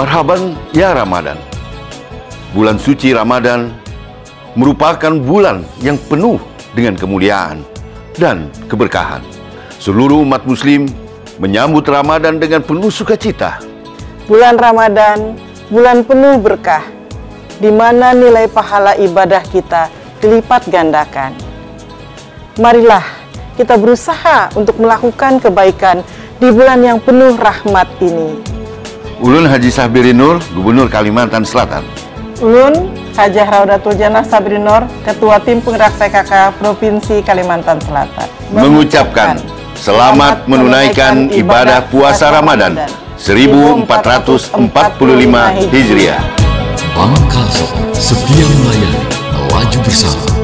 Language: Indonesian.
Marhaban ya Ramadan. Bulan suci Ramadan merupakan bulan yang penuh dengan kemuliaan dan keberkahan. Seluruh umat muslim menyambut Ramadan dengan penuh sukacita. Bulan Ramadan, bulan penuh berkah, di mana nilai pahala ibadah kita dilipat gandakan. Marilah kita berusaha untuk melakukan kebaikan di bulan yang penuh rahmat ini. Ulun Haji Sabiri Nur, Gubernur Kalimantan Selatan. Ulun Hajah Raudatul Janah Sabri Nur, Ketua Tim Penggerak PKK Provinsi Kalimantan Selatan, mengucapkan selamat menunaikan ibadah puasa Ramadan 1445 Hijriah. Bank Kalsel setia melayani, melaju bersama.